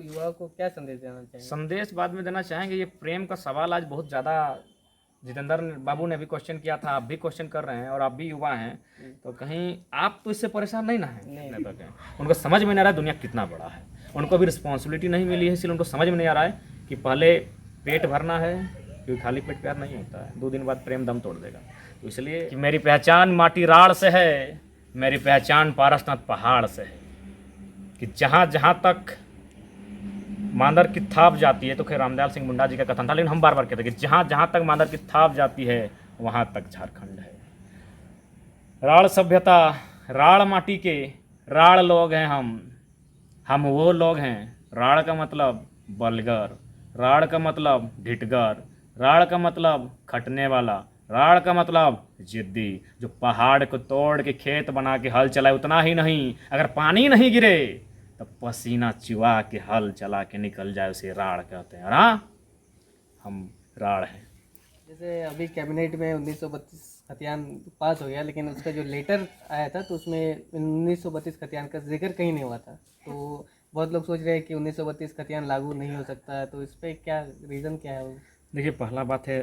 युवाओं को क्या संदेश देना चाहिए? संदेश बाद में देना चाहेंगे, ये प्रेम का सवाल आज बहुत ज़्यादा जितेंद्र बाबू ने भी क्वेश्चन किया था, आप भी क्वेश्चन कर रहे हैं और आप भी युवा हैं, तो कहीं आप तो इससे परेशान नहीं ना हैं? नहीं। तक हैं उनको समझ में नहीं आ रहा है दुनिया कितना बड़ा है, उनको अभी रिस्पॉन्सिबिलिटी नहीं मिली है, इसलिए उनको समझ में नहीं आ रहा है कि पहले पेट भरना है, क्योंकि खाली पेट प्यार नहीं होता है, 2 दिन बाद प्रेम दम तोड़ देगा। तो इसलिए कि मेरी पहचान माटी राड़ से है, मेरी पहचान पारसनाथ पहाड़ से है, कि जहाँ जहाँ तक मांदर की थाप जाती है, तो खैर रामदयाल सिंह मुंडा जी का कथन था, लेकिन हम बार बार कहते हैं कि जहाँ जहाँ तक मांदर की थाप जाती है वहाँ तक झारखंड है। राड़ सभ्यता, राड़ माटी के राड़ लोग हैं हम वो लोग हैं। राड़ का मतलब बलगर, राड़ का मतलब ढिठगर, राड़ का मतलब खटने वाला, राड़ का मतलब जिद्दी, जो पहाड़ को तोड़ के खेत बना के हल चलाए। उतना ही नहीं, अगर पानी नहीं गिरे तो पसीना चुआ के हल चला के निकल जाए, उसे राड़ कहते हैं। हाँ, हम राड़ हैं। जैसे अभी कैबिनेट में 1932 खतियान पास हो गया, लेकिन उसका जो लेटर आया था तो उसमें 1932 खतियान का जिक्र कहीं नहीं हुआ था। तो बहुत लोग सोच रहे हैं कि 1932 खतियान लागू नहीं हो सकता है, तो इस पर क्या रीज़न क्या है? देखिए, पहला बात है,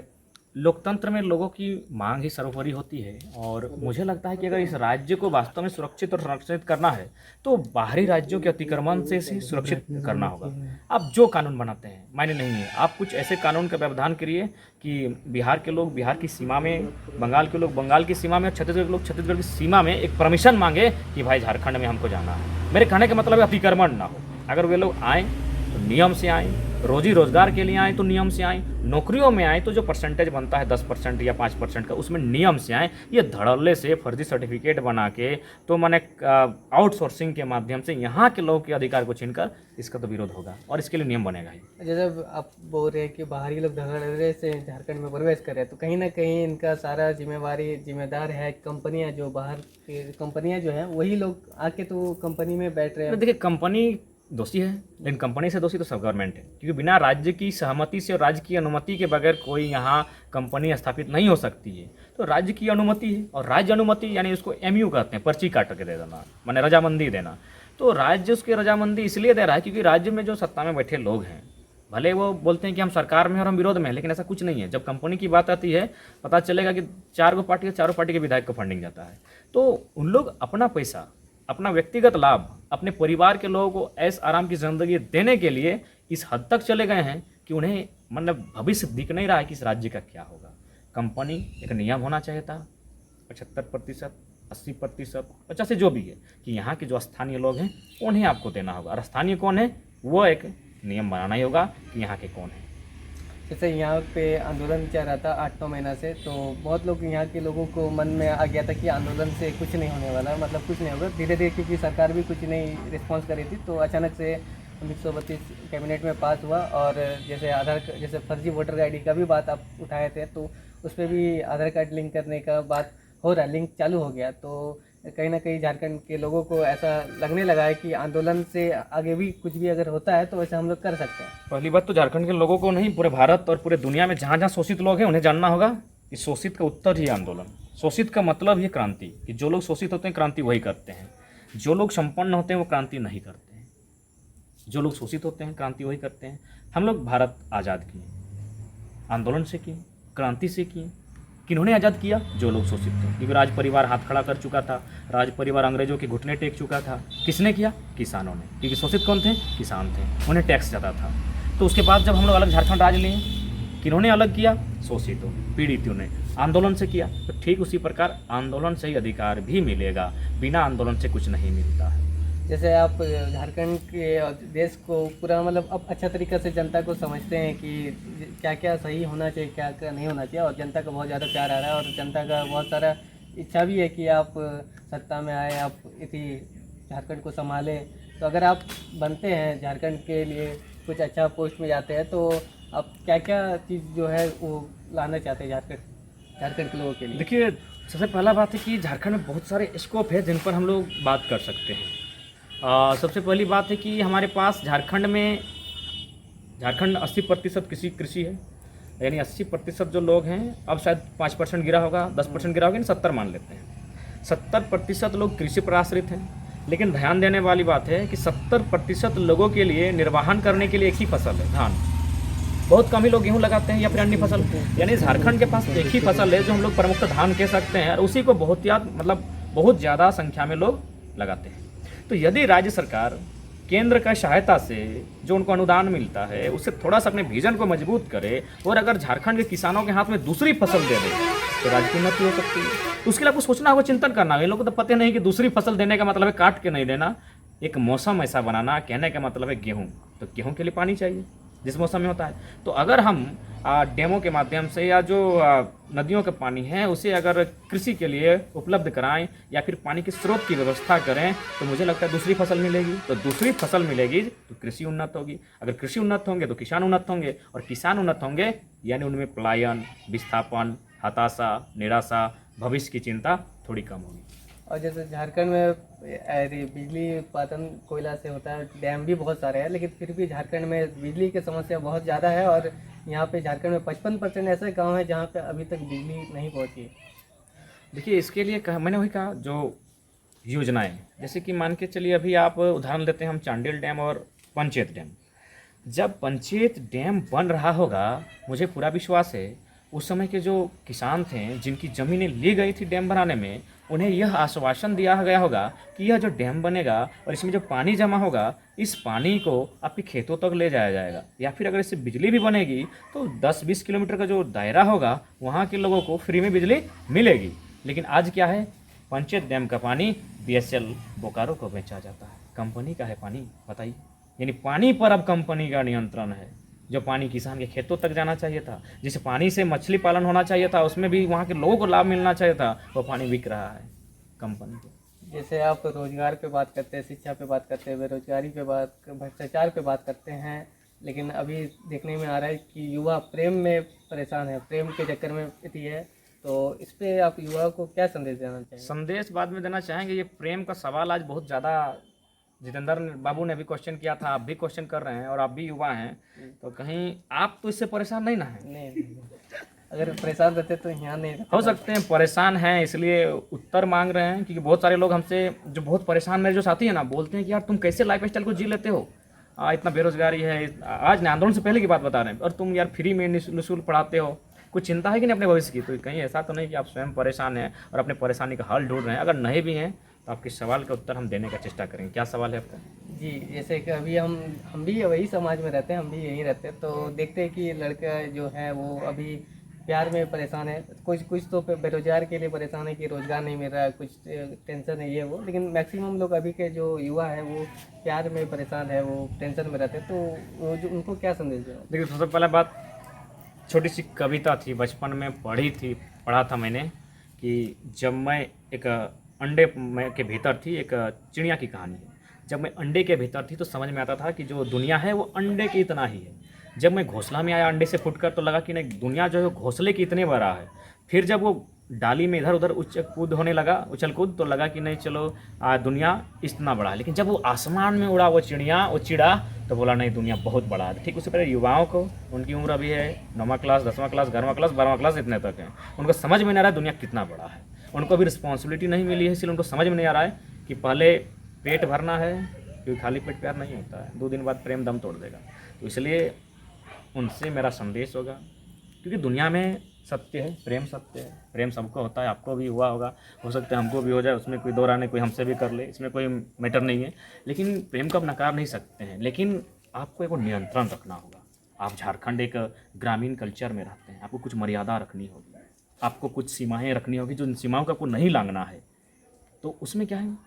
लोकतंत्र में लोगों की मांग ही सर्वोपरि होती है, और मुझे लगता है कि अगर इस राज्य को वास्तव में सुरक्षित और संरक्षित करना है तो बाहरी राज्यों के अतिक्रमण से इसे सुरक्षित करना होगा। आप जो कानून बनाते हैं मायने नहीं है, आप कुछ ऐसे कानून का व्यवधान करिए कि बिहार के लोग बिहार की सीमा में, बंगाल के लोग बंगाल की सीमा में, और छत्तीसगढ़ के लोग छत्तीसगढ़ की सीमा में एक परमिशन मांगे कि भाई झारखंड में हमको जाना है। मेरे कहने का मतलब है अतिक्रमण ना हो। अगर वे लोग आएँ तो नियम से आएँ, रोजी रोजगार के लिए आए तो नियम से आए, नौकरियों में आए तो जो परसेंटेज बनता है 10% या 5% का, उसमें नियम से आए। ये धड़ल्ले से फर्जी सर्टिफिकेट बना के, तो मैंने आउटसोर्सिंग के माध्यम से यहाँ के लोगों के अधिकार को छीनकर, इसका तो विरोध होगा और इसके लिए नियम बनेगा ही। जैसे आप बोल रहे हैं कि बाहरी लोग धड़ल्ले से झारखंड में प्रवेश कर रहे हैं, तो कहीं ना कहीं इनका सारा जिम्मेदार है कंपनियां, जो बाहर की कंपनियां जो हैं वही लोग आके तो कंपनी में बैठ रहे हैं। देखिए, कंपनी दोषी है, लेकिन कंपनी से दोषी तो सब गवर्नमेंट है, क्योंकि बिना राज्य की सहमति से और राज्य की अनुमति के बगैर कोई यहाँ कंपनी स्थापित नहीं हो सकती है। तो राज्य की अनुमति है, और राज्य अनुमति यानी उसको एमयू कहते हैं, पर्ची काट के दे देना, माने रजामंदी देना। तो राज्य उसकी रजामंदी इसलिए दे रहा है क्योंकि राज्य में जो सत्ता में बैठे लोग हैं, भले वो बोलते हैं कि हम सरकार में और हम विरोध में हैं, लेकिन ऐसा कुछ नहीं है। जब कंपनी की बात आती है, पता चलेगा कि 4 पार्टी, चारों पार्टी के विधायक को फंडिंग जाता है। तो उन लोग अपना पैसा, अपना व्यक्तिगत लाभ, अपने परिवार के लोगों को ऐश आराम की ज़िंदगी देने के लिए इस हद तक चले गए हैं कि उन्हें मतलब भविष्य दिख नहीं रहा है कि इस राज्य का क्या होगा। कंपनी एक नियम होना चाहिए था, 75%, 80%, 50, जो भी है, कि यहाँ के जो स्थानीय लोग हैं उन्हें आपको देना होगा, और स्थानीय कौन है वो एक नियम बनाना ही होगा कि यहाँ के कौन है। जैसे यहाँ पे आंदोलन चल रहा था 8-9 महीना से, तो बहुत लोग यहाँ के लोगों को मन में आ गया था कि आंदोलन से कुछ नहीं होने वाला, मतलब कुछ नहीं होगा। धीरे धीरे क्योंकि सरकार भी कुछ नहीं रिस्पॉन्स कर रही थी, तो अचानक से 1932 कैबिनेट में पास हुआ। और जैसे फर्जी वोटर आईडी का भी बात आप उठाए थे, तो उस पर भी आधार कार्ड लिंक करने का बात हो रहा है, लिंक चालू हो गया। तो कहीं ना कहीं झारखंड के लोगों को ऐसा लगने लगा है कि आंदोलन से आगे भी कुछ भी अगर होता है तो वैसे हम लोग कर सकते हैं। पहली बात तो झारखंड के लोगों को नहीं, पूरे भारत और पूरे दुनिया में जहाँ जहाँ शोषित लोग हैं उन्हें जानना होगा कि शोषित का उत्तर ही आंदोलन। शोषित का मतलब ही क्रांति, कि जो लोग शोषित होते हैं क्रांति वही करते हैं, जो लोग संपन्न होते हैं वो क्रांति नहीं करते हैं, जो लोग शोषित होते हैं क्रांति वही करते हैं। हम लोग भारत आज़ाद किए, आंदोलन से किए, क्रांति से किए। किन्होंने आज़ाद किया? जो लोग शोषित थे, क्योंकि राज परिवार हाथ खड़ा कर चुका था, राज परिवार अंग्रेजों के घुटने टेक चुका था। किसने किया? किसानों ने, क्योंकि शोषित कौन थे? किसान थे, उन्हें टैक्स जाता था। तो उसके बाद जब हम लोग अलग झारखंड राज्य लिए, किन्होंने अलग किया? शोषितों, पीड़ितों ने आंदोलन से किया। तो ठीक उसी प्रकार आंदोलन से ही अधिकार भी मिलेगा, बिना आंदोलन से कुछ नहीं मिलता है। जैसे आप झारखंड के देश को पूरा मतलब अब अच्छा तरीक़ा से जनता को समझते हैं कि क्या क्या सही होना चाहिए, क्या क्या नहीं होना चाहिए, और जनता का बहुत ज़्यादा प्यार आ रहा है, और जनता का बहुत सारा इच्छा भी है कि आप सत्ता में आए, आप इसी झारखंड को संभालें। तो अगर आप बनते हैं झारखंड के लिए कुछ अच्छा पोस्ट में जाते हैं, तो आप क्या क्या चीज़ जो है वो लाना चाहते हैं झारखंड के लोगों के लिए? देखिए, सबसे पहला बात है कि झारखंड में बहुत सारे स्कोप है जिन पर हम लोग बात कर सकते हैं। सबसे पहली बात है कि हमारे पास झारखंड 80% कृषि है, यानी 80% जो लोग हैं, अब शायद 5% गिरा होगा, 10% गिरा होगा, यानी 70 मान लेते हैं। 70% लोग कृषि पर आश्रित हैं। लेकिन ध्यान देने वाली बात है कि 70% लोगों के लिए निर्वाहन करने के लिए एक ही फसल है, धान। बहुत कम ही लोग गेहूं लगाते हैं या फिर अन्य फसल। यानी झारखंड के पास एक ही फसल है जो हम लोग प्रमुखतः धान कह सकते हैं, और उसी को बहुत ज़्यादा संख्या में लोग लगाते हैं। तो यदि राज्य सरकार केंद्र का सहायता से जो उनको अनुदान मिलता है उससे थोड़ा सा अपने विजन को मजबूत करे, और अगर झारखंड के किसानों के हाथ में दूसरी फसल दे दे तो राज्य की उन्नति हो सकती है। तो उसके लिए आपको सोचना होगा, चिंतन करना होगा। इन लोगों को तो पता नहीं कि दूसरी फसल देने का मतलब है काट के नहीं देना, एक मौसम ऐसा बनाना, कहने का मतलब है गेहूँ, तो गेहूँ के लिए पानी चाहिए जिस मौसम में होता है। तो अगर हम डैमों के माध्यम से या जो नदियों का पानी है उसे अगर कृषि के लिए उपलब्ध कराएं या फिर पानी के स्रोत की व्यवस्था करें, तो मुझे लगता है दूसरी फसल मिलेगी। तो दूसरी फसल मिलेगी तो कृषि उन्नत होगी, अगर कृषि उन्नत होंगे तो किसान उन्नत होंगे, और किसान उन्नत होंगे यानी उनमें पलायन, विस्थापन, हताशा, निराशा, भविष्य की चिंता थोड़ी कम होगी। और जैसे झारखंड में बिजली उत्पादन कोयला से होता है, डैम भी बहुत सारे हैं, लेकिन फिर भी झारखंड में बिजली की समस्या बहुत ज़्यादा है। और यहाँ पे झारखंड में 55% ऐसे गांव हैं जहाँ पे अभी तक बिजली नहीं पहुँची है। देखिए, इसके लिए मैंने वही कहा, जो योजनाएं, जैसे कि मान के चलिए अभी आप उदाहरण लेते हैं हम चांडिल डैम और पंचेत डैम। जब पंचेत डैम बन रहा होगा, मुझे पूरा विश्वास है उस समय के जो किसान थे जिनकी ज़मीनें ली गई थी डैम बनाने में, उन्हें यह आश्वासन दिया गया होगा कि यह जो डैम बनेगा और इसमें जो पानी जमा होगा, इस पानी को आपके खेतों तक ले जाया जाएगा, या फिर अगर इससे बिजली भी बनेगी तो 10-20 किलोमीटर का जो दायरा होगा वहाँ के लोगों को फ्री में बिजली मिलेगी। लेकिन आज क्या है, पंचेत डैम का पानी BSL बोकारो को बेचा जाता है। कंपनी का है पानी, बताइए। यानी पानी पर अब कंपनी का नियंत्रण है। जो पानी किसान के खेतों तक जाना चाहिए था, जिस पानी से मछली पालन होना चाहिए था, उसमें भी वहाँ के लोगों को लाभ मिलना चाहिए था, वो पानी बिक रहा है कंपनी को। जैसे आप रोजगार पे बात करते हैं, शिक्षा पे बात करते हैं, बेरोजगारी पे बात, भ्रष्टाचार पे बात करते हैं, लेकिन अभी देखने में आ रहा है कि युवा प्रेम में परेशान है, प्रेम के चक्कर में इतनी है। तो इस पे आप युवा को क्या संदेश देना चाहिए? संदेश बाद में देना चाहेंगे। ये प्रेम का सवाल आज बहुत ज़्यादा जितेंद्र बाबू ने भी क्वेश्चन किया था, आप भी क्वेश्चन कर रहे हैं, और आप भी युवा हैं, तो कहीं आप तो इससे परेशान नहीं ना हैं? नहीं, अगर परेशान रहते तो यहाँ नहीं रहते। हो सकते हैं परेशान हैं, इसलिए उत्तर मांग रहे हैं, क्योंकि बहुत सारे लोग हमसे जो बहुत परेशान, मेरे जो साथी हैं ना, बोलते हैं कि यार तुम कैसे लाइफ स्टाइल को जी लेते हो, इतना बेरोजगारी है, आज ना आंदोलन से पहले की बात बता रहे हैं, और तुम यार फ्री में निःशुल्क पढ़ाते हो, कुछ चिंता है कि नहीं अपने भविष्य की? तो कहीं ऐसा तो नहीं कि आप स्वयं परेशान हैं और अपने परेशानी का हल ढूंढ रहे हैं। अगर नहीं भी हैं तो आपके सवाल का उत्तर हम देने का चेष्टा करेंगे। क्या सवाल है आपका? जी, जैसे कि अभी हम भी वही समाज में रहते हैं, हम भी यहीं रहते हैं, तो देखते हैं कि लड़का जो है वो अभी प्यार में परेशान है, कुछ तो बेरोजगार के लिए परेशान है कि रोज़गार नहीं मिल रहा है, कुछ टेंशन है ये वो। लेकिन मैक्सिमम लोग अभी के जो युवा है वो प्यार में परेशान है, वो टेंशन में रहते हैं। तो वो जो उनको क्या संदेश दें? देखिए, सबसे पहला बात, छोटी सी कविता थी, बचपन में पढ़ा था मैंने, कि जब मैं एक अंडे के भीतर थी, एक चिड़िया की कहानी है। जब मैं अंडे के भीतर थी तो समझ में आता था कि जो दुनिया है वो अंडे की इतना ही है। जब मैं घोंसला में आया अंडे से फुटकर, तो लगा कि नहीं, दुनिया जो है घोंसले की इतने बड़ा है। फिर जब वो डाली में इधर उधर उछल कूद, तो लगा कि नहीं, चलो दुनिया इतना बड़ा है। लेकिन जब वो आसमान में उड़ा वो चिड़ा, तो बोला नहीं, दुनिया बहुत बड़ा है। ठीक उसी तरह युवाओं को, उनकी उम्र अभी है 9वां क्लास, 10वां क्लास, 11वां क्लास, 12वां क्लास, इतने तक है, उनको समझ में नहीं आ रहा है दुनिया कितना बड़ा है। उनको अभी रिस्पॉन्सिबिलिटी नहीं मिली है, इसलिए उनको समझ में नहीं आ रहा है कि पहले पेट भरना है, क्योंकि खाली पेट प्यार नहीं होता है, 2 दिन बाद प्रेम दम तोड़ देगा। तो इसलिए उनसे मेरा संदेश होगा, क्योंकि दुनिया में सत्य है, प्रेम सत्य है, प्रेम सबको होता है, आपको भी हुआ होगा, हो सकता है हमको भी हो जाए, उसमें कोई दो राय नहीं, कोई हमसे भी कर ले, इसमें कोई मैटर नहीं है। लेकिन प्रेम को आप नकार नहीं सकते हैं, लेकिन आपको एक नियंत्रण रखना होगा। आप झारखंड एक ग्रामीण कल्चर में रहते हैं, आपको कुछ मर्यादा रखनी होगी, आपको कुछ सीमाएँ रखनी होगी, जो सीमाओं का आपको नहीं लांघना है। तो उसमें क्या है,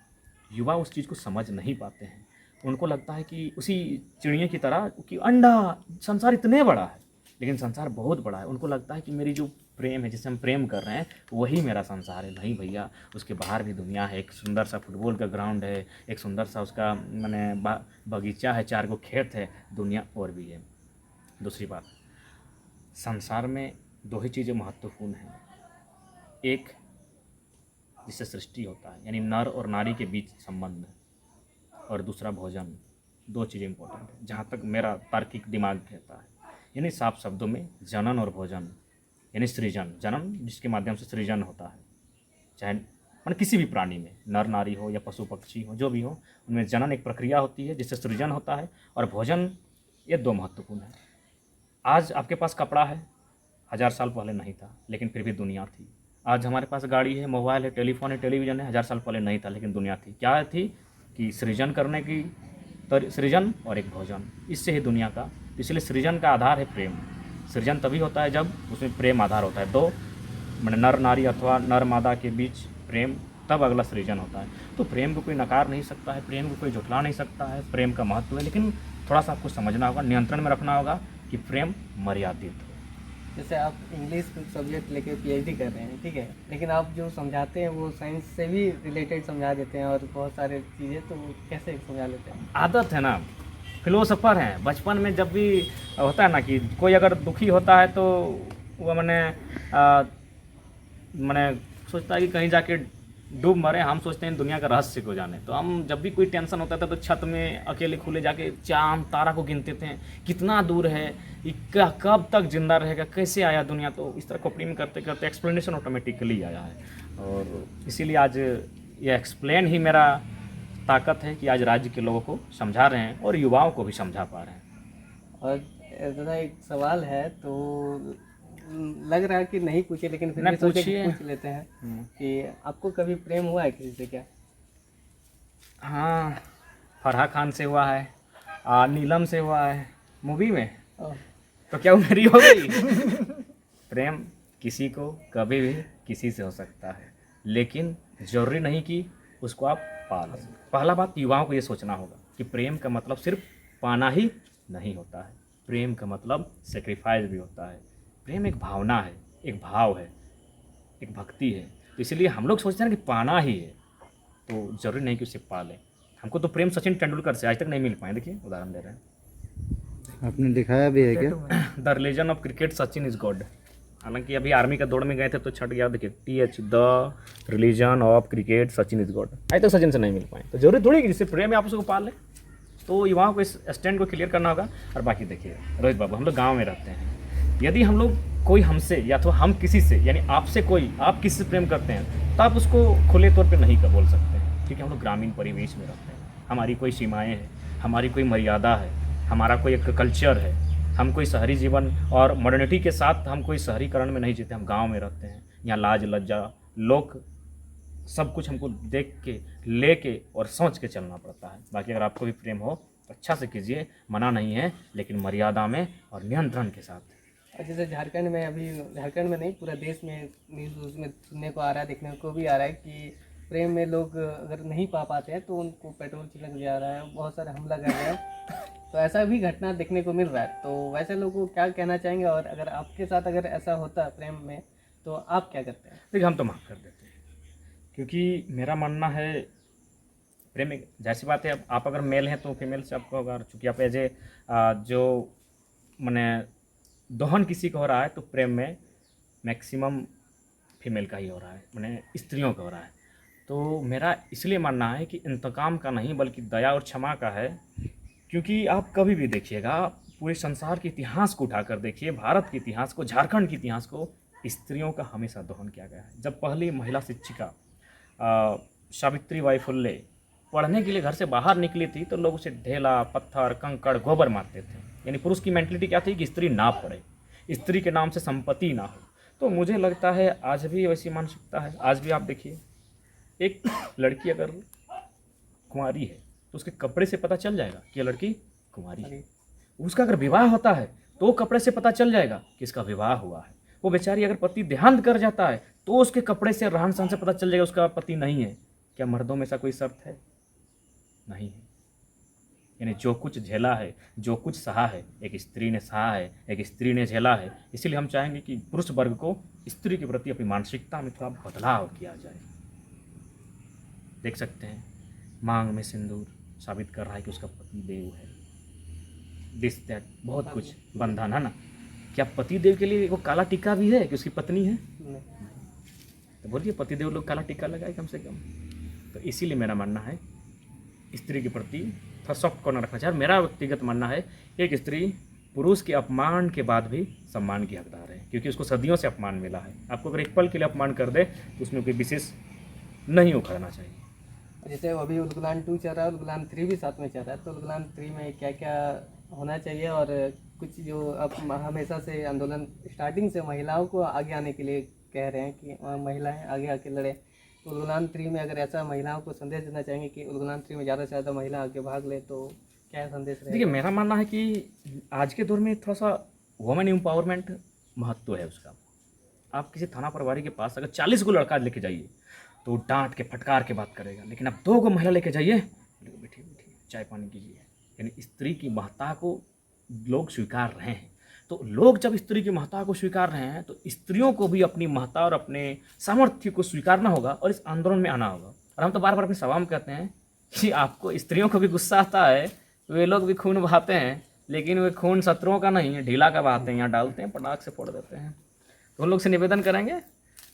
युवा उस चीज़ को समझ नहीं पाते हैं। उनको लगता है कि उसी चिड़िया की तरह कि अंडा, संसार इतने बड़ा है, लेकिन संसार बहुत बड़ा है। उनको लगता है कि मेरी जो प्रेम है, जिसे हम प्रेम कर रहे हैं, वही मेरा संसार है। नहीं भैया, उसके बाहर भी दुनिया है। एक सुंदर सा फुटबॉल का ग्राउंड है, एक सुंदर सा उसका बगीचा है, 4 गो खेत है, दुनिया और भी है। दूसरी बात, संसार में 2 ही चीज़ें महत्वपूर्ण हैं। एक जिससे सृष्टि होता है, यानी नर और नारी के बीच संबंध, और दूसरा भोजन। 2 चीज़ें इंपॉर्टेंट है, जहाँ तक मेरा तार्किक दिमाग कहता है। यानी साफ शब्दों में जनन और भोजन, यानी सृजन, जनन जिसके माध्यम से सृजन होता है, चाहे मतलब किसी भी प्राणी में, नर नारी हो या पशु पक्षी हो, जो भी हो, उनमें जनन एक प्रक्रिया होती है जिससे सृजन होता है, और भोजन, ये दो महत्वपूर्ण है। आज आपके पास कपड़ा है, 1000 साल पहले नहीं था, लेकिन फिर भी दुनिया थी। आज हमारे पास गाड़ी है, मोबाइल है, टेलीफोन है, टेलीविज़न है, 1000 साल पहले नहीं था, लेकिन दुनिया थी। क्या थी कि सृजन करने की, सृजन और एक भोजन, इससे ही दुनिया का। इसलिए सृजन का आधार है प्रेम। सृजन तभी होता है जब उसमें प्रेम आधार होता है। दो मैंने नर नारी अथवा नर मादा के बीच प्रेम, तब अगला सृजन होता है। तो प्रेम को कोई नकार नहीं सकता है, प्रेम को कोई झुठला नहीं सकता है। प्रेम का महत्व है, लेकिन थोड़ा सा आपको समझना होगा, नियंत्रण में रखना होगा कि प्रेम मर्यादित हो। जैसे आप इंग्लिश सब्जेक्ट लेके पीएचडी कर रहे हैं, ठीक है, लेकिन आप जो समझाते हैं वो साइंस से भी रिलेटेड समझा देते हैं और बहुत सारे चीज़ें, तो वो कैसे समझा लेते हैं? आदत है ना, फिलोसोफर हैं। बचपन में जब भी होता है ना कि कोई अगर दुखी होता है तो वो मैंने सोचता है कि कहीं जाके डूब मरे। हम सोचते हैं दुनिया का रहस्य को जाने। तो हम जब भी कोई टेंशन होता था तो छत में अकेले खुले जाके चांद तारा को गिनते थे, कितना दूर है, ये कब तक जिंदा रहेगा, कैसे आया दुनिया। तो इस तरह खोपड़ी में करते करते एक्सप्लेनेशन ऑटोमेटिकली आया है। और इसीलिए आज ये एक्सप्लेन ही मेरा ताकत है कि आज राज्य के लोगों को समझा रहे हैं और युवाओं को भी समझा पा रहे हैं। और दादा एक सवाल है, तो लग रहा है कि नहीं पूछे, लेकिन फिर नहीं, भी सोचे कि पूछिए। पूछ लेते हैं कि आपको कभी प्रेम हुआ है किसी से क्या? हाँ, फरहा खान से हुआ है, नीलम से हुआ है मूवी में। ओह, तो क्या वो मेरी हो गई? प्रेम किसी को कभी भी किसी से हो सकता है, लेकिन जरूरी नहीं कि उसको आप पा लें। पहला बात युवाओं को ये सोचना होगा कि प्रेम का मतलब सिर्फ पाना ही नहीं होता है। प्रेम का मतलब सेक्रीफाइस भी होता है। प्रेम एक भावना है, एक भाव है, एक भक्ति है। तो इसलिए हम लोग सोचते हैं कि पाना ही है, तो जरूरी नहीं कि उसे पा लें। हमको तो प्रेम सचिन तेंदुलकर से आज तक नहीं मिल पाए। देखिए उदाहरण दे रहे हैं, आपने दिखाया भी है क्या? The religion of cricket Sachin is God. हालांकि अभी आर्मी का दौड़ में गए थे तो छट गया। देखिए TH the religion of cricket Sachin is God. आज तक सचिन से नहीं मिल पाए। तो जरूरी थोड़ी कि जिससे प्रेम है आप उसको पाल लें। तो युवाओं को इस स्टैंड को क्लियर करना होगा। और बाकी देखिए रोहित बाबू, हम लोग गाँव में रहते हैं। यदि हम लोग कोई हमसे या तो हम किसी से, यानी आपसे कोई, आप किसी से प्रेम करते हैं तो आप उसको खुले तौर पे नहीं बोल सकते हैं, क्योंकि हम लोग ग्रामीण परिवेश में रहते हैं। हमारी कोई सीमाएं हैं, हमारी कोई मर्यादा है, हमारा कोई एक कल्चर है। हम कोई शहरी जीवन और मॉडर्निटी के साथ हम कोई शहरीकरण में नहीं जीते, हम गाँव में रहते हैं। यहाँ लाज लज्जा लोग सब कुछ हमको देख के, ले के और सोच के चलना पड़ता है। बाकी अगर आपको भी प्रेम हो तो अच्छा से कीजिए, मना नहीं है, लेकिन मर्यादा में और नियंत्रण के साथ। और जैसे झारखंड में, अभी झारखंड में नहीं पूरा देश में न्यूज़ उसमें सुनने को आ रहा है, देखने को भी आ रहा है कि प्रेम में लोग अगर नहीं पा पाते हैं तो उनको पेट्रोल छिड़क जा रहा है, बहुत सारे हमला कर रहे हैं। तो ऐसा भी घटना देखने को मिल रहा है। तो वैसे लोगों को क्या कहना चाहेंगे, और अगर आपके साथ अगर ऐसा होता है प्रेम में तो आप क्या करते हैं? देखिए हम तो माफ़ कर देते हैं, क्योंकि मेरा मानना है प्रेम एक जाहिर सी बात है। अब आप अगर मेल हैं तो फीमेल से आपको, अगर चूँकि आप एज ए जो मैंने दोहन किसी का हो रहा है तो प्रेम में मैक्सिमम फीमेल का ही हो रहा है, मैंने स्त्रियों का हो रहा है। तो मेरा इसलिए मानना है कि इंतकाम का नहीं बल्कि दया और क्षमा का है। क्योंकि आप कभी भी देखिएगा, पूरे संसार के इतिहास को उठाकर देखिए, भारत के इतिहास को, झारखंड के इतिहास को, स्त्रियों का हमेशा दोहन किया गया है। जब पहली महिला शिक्षिका सावित्री बाई फुल्ले पढ़ने के लिए घर से बाहर निकली थी तो लोग उसे ढेला, पत्थर, कंकड़, गोबर मारते थे। यानी पुरुष की मेंटलिटी क्या थी कि स्त्री ना पढ़े, स्त्री के नाम से संपत्ति ना हो। तो मुझे लगता है आज भी वैसी मानसिकता है। आज भी आप देखिए, एक लड़की अगर कुंवारी है तो उसके कपड़े से पता चल जाएगा कि ये लड़की कुंवारी है। उसका अगर विवाह होता है तो कपड़े से पता चल जाएगा कि इसका विवाह हुआ है। वो बेचारी अगर पति देहांत कर जाता है तो उसके कपड़े से, रहन सहन से पता चल जाएगा उसका पति नहीं है। क्या मर्दों में ऐसा कोई शर्त है? नहीं है। यानी जो कुछ झेला है, जो कुछ सहा है, एक स्त्री ने सहा है, एक स्त्री ने झेला है। इसीलिए हम चाहेंगे कि पुरुष वर्ग को स्त्री के प्रति अपनी मानसिकता में थोड़ा बदलाव किया जाए। देख सकते हैं मांग में सिंदूर साबित कर रहा है कि उसका पति देव है। दिस दैट बहुत कुछ बंधन है ना। क्या पति देव के लिए वो काला टीका भी है कि उसकी पत्नी है? नहीं। तो बोलिए पति देव लोग काला टीका लगाए कम से कम। तो इसीलिए मेरा मानना है स्त्री के प्रति थोड़ा सॉफ्ट कॉर्नर रखना चाहिए। और मेरा व्यक्तिगत मानना है एक स्त्री पुरुष के अपमान के बाद भी सम्मान की हकदार है, क्योंकि उसको सदियों से अपमान मिला है। आपको अगर एक पल के लिए अपमान कर दे तो उसमें कोई विशेष नहीं उखड़ना चाहिए। जैसे अभी उलगुलान 2 चल रहा है, उलगुलान 3 भी साथ में चल रहा है, तो उलगुलान 3 में क्या क्या होना चाहिए, और कुछ जो अब हमेशा से आंदोलन स्टार्टिंग से महिलाओं को आगे आने के लिए कह रहे हैं कि महिलाएं आगे आके लड़े, तो उलगुलान 3 में अगर ऐसा महिलाओं को संदेश देना चाहेंगे कि उलगुलान 3 में ज़्यादा से ज़्यादा महिला आगे भाग ले, तो क्या संदेश रहेगा? देखिए, मेरा मानना है कि आज के दौर में थोड़ा सा वुमेन एम्पावरमेंट महत्व है उसका। आप किसी थाना प्रभारी के पास अगर 40 को लड़का लेके जाइए तो वो डांट के फटकार के बात करेगा, लेकिन आप 2 को महिला लेके जाइए, बैठिए बैठिए चाय पानी कीजिए। यानी स्त्री की महत्ता को लोग स्वीकार रहे हैं। तो लोग जब स्त्री की महत्ता को स्वीकार रहे हैं तो स्त्रियों को भी अपनी महत्ता और अपने सामर्थ्य को स्वीकारना होगा और इस आंदोलन में आना होगा। और हम तो बार बार अपनी सभा में कहते हैं कि आपको स्त्रियों को भी गुस्सा आता है, वे लोग भी खून बहाते हैं, लेकिन वे खून शत्रुओं का नहीं है, ढीला का बहाते हैं, यहाँ डालते हैं, पटाख से फोड़ देते हैं। तो उन लोग से निवेदन करेंगे,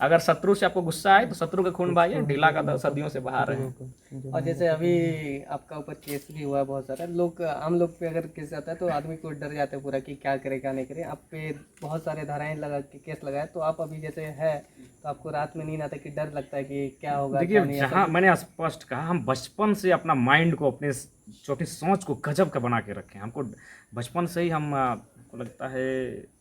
अगर शत्रु से आपको गुस्सा आए तो शत्रु का खून बहाइए, ढीला का तो सदियों से बहा रहे हैं। और जैसे अभी आपका ऊपर केस भी हुआ बहुत सारा, लोग आम लोग पे अगर केस आता है तो आदमी को डर जाता है पूरा कि क्या करे क्या नहीं करे। आप पे बहुत सारे धाराएं लगा के केस लगाए, तो आप अभी जैसे है तो आपको रात में नींद आता है कि डर लगता है कि क्या होगा क्या देखिए, नहीं। जहाँ मैंने स्पष्ट कहा, हम बचपन से अपना माइंड को, अपने छोटी सोच को गजब का बना के रखें। हमको बचपन से ही हमको लगता है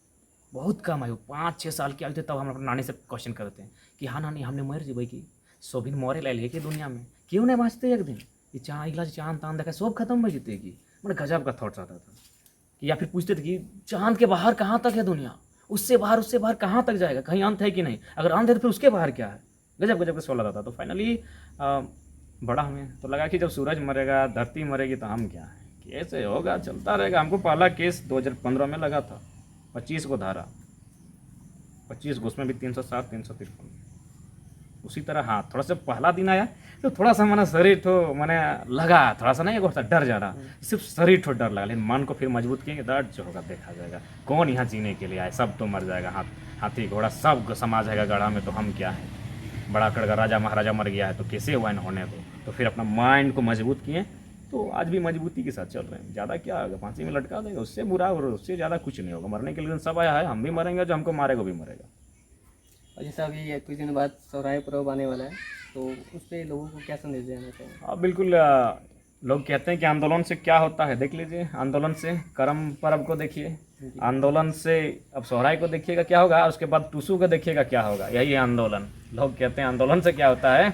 बहुत कम आयु 5-6 साल की आयु थे तब हम अपनी नानी से क्वेश्चन करते हैं कि हाँ नानी, हमने मर जी भाई की सोभिन मोरे ले लिए कि दुनिया में क्यों नहीं बाँचते एक दिन, ये इगला चांद तान देखा सब खत्म हो जीतेगी। मतलब गजब का थॉट्स आता था कि, या फिर पूछते थे कि चांद के बाहर कहाँ तक है दुनिया, उससे बाहर कहाँ तक जाएगा, कहीं अंत है कि नहीं, अगर अंत है तो फिर उसके बाहर क्या है। गजब गजब का सवाल आता था। तो फाइनली बड़ा हमें तो लगा कि जब सूरज मरेगा, धरती मरेगी, तो हम क्या है, कैसे होगा, चलता रहेगा। हमको पहला केस 2015 में लगा था, 25 को धारा, 25 को, उसमें भी 307 353। उसी तरह हाँ, थोड़ा सा पहला दिन आया तो थोड़ा सा मैंने शरीर तो मैंने लगा, थोड़ा सा नहीं, एक डर जा रहा, सिर्फ शरीर तो डर लगा, लेकिन मन को फिर मजबूत किएंगे, दर्द जो होगा देखा जाएगा। कौन यहाँ जीने के लिए आए, सब तो मर जाएगा, हाथी घोड़ा सब समा जाएगा गढ़ा में, तो हम क्या है। बड़ा कड़गा राजा महाराजा मर गया है तो कैसे हुआ न होने दो। तो फिर अपना माइंड को मजबूत किए, तो आज भी मजबूती के साथ चल रहे हैं। ज़्यादा क्या होगा, फांसी में लटका देंगे, उससे बुरा और उससे ज़्यादा कुछ नहीं होगा। मरने के लिए सब आया है, हम भी मरेंगे, जो हमको मारेगा वो भी मरेगा। और जैसे अभी कुछ दिन बाद सोहराय पर्व आने वाला है, तो उस पर लोगों को क्या संदेश देना चाहिए? हाँ बिल्कुल, लोग कहते हैं कि आंदोलन से क्या होता है, देख लीजिए। आंदोलन से करम पर्व को देखिए, आंदोलन से अब सोहराय को देखिएगा क्या होगा, और उसके बाद टूसू को देखिएगा क्या होगा। यही है आंदोलन। लोग कहते हैं आंदोलन से क्या होता है,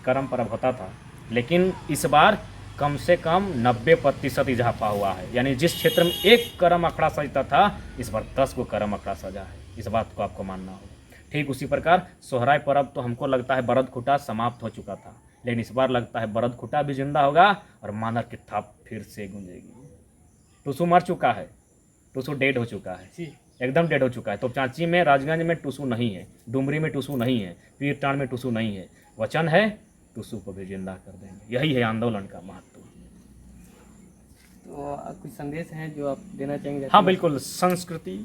करम पर्व होता था, लेकिन इस बार कम से कम 90% इजाफा हुआ है। यानी जिस क्षेत्र में 1 करम अखड़ा सजता था, इस बार 10 को करम अखड़ा सजा है। इस बात को आपको मानना होगा। ठीक उसी प्रकार सोहराय पर्व तो हमको लगता है बरद खुटा समाप्त हो चुका था, लेकिन इस बार लगता है बरद खुटा भी जिंदा होगा और मानर की थाप फिर से गूंजेगी। टूसू मर चुका है, टूसू डेड हो चुका है, एकदम डेड हो चुका है। तो चांची में, राजगंज में टूसू नहीं है, डुमरी में टूसू नहीं है, पीरटान में टूसू नहीं है। वचन है टूसू को भी जिंदा कर देंगे। यही है आंदोलन का महत्व। तो कुछ संदेश हैं जो आप देना चाहेंगे? हाँ बिल्कुल, संस्कृति,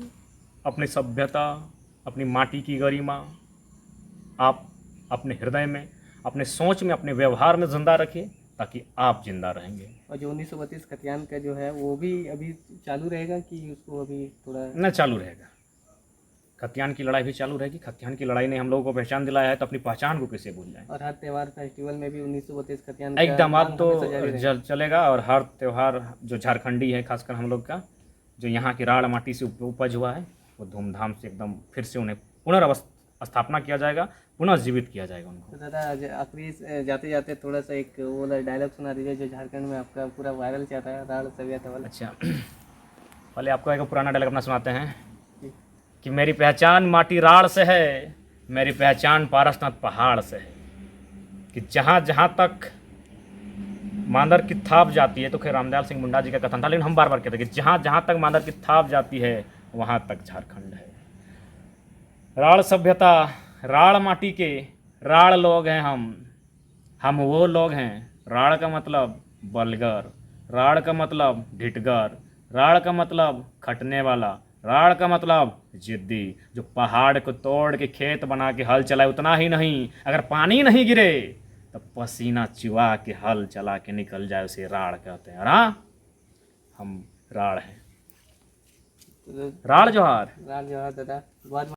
अपनी सभ्यता, अपनी माटी की गरिमा आप अपने हृदय में, अपने सोच में, अपने व्यवहार में जिंदा रखिए, ताकि आप जिंदा रहेंगे। और जो 1932 खतियान का जो है वो भी अभी चालू रहेगा कि उसको अभी थोड़ा न चालू रहेगा? खतियान की लड़ाई भी चालू रहेगी। खतियान की लड़ाई ने हम लोगों को पहचान दिलाया है, तो अपनी पहचान को कैसे भूल जाए। और हर त्यौहार फेस्टिवल में भी 1932 खतियान एकदम का अब तो हमेशा जारी रहेगा। चलेगा। और हर त्यौहार जो झारखंडी है, खासकर हम लोग का, जो यहाँ की राड़ माटी से उपज हुआ है, वो धूमधाम से एकदम फिर से उन्हें पुनर्स्थापना किया जाएगा, पुनर्जीवित किया जाएगा उनको। तो दादा आखिरी जाते जाते थोड़ा सा एक वो डायलॉग सुना दीजिए जो झारखंड में आपका पूरा वायरल चल रहा है, राड़ सभ्यता वाला। अच्छा, पहले आपको एक पुराना डायलॉग अपना सुनाते हैं कि मेरी पहचान माटी राड़ से है, मेरी पहचान पारसनाथ पहाड़ से है, कि जहाँ जहाँ तक मांदर की थाप जाती है, तो खैर रामदयाल सिंह मुंडा जी का कथन था, लेकिन हम बार बार कहते हैं कि जहाँ जहाँ तक मांदर की थाप जाती है वहाँ तक झारखंड है। राड़ सभ्यता, राड़ माटी के राड़ लोग हैं हम वो लोग हैं। राड़ का मतलब बलगर, राड़ का मतलब ढिठगर, राड़ का मतलब खटने वाला, राड़ का मतलब जिद्दी, जो पहाड़ को तोड़ के खेत बना के हल चलाए। उतना ही नहीं, अगर पानी नहीं गिरे तो पसीना चुआ के हल चला के निकल जाए, उसे राड़ कहते हैं। और हाँ, हम राड़ हैं। राड़ जोहार। राड़ जोहार दादा, बहुत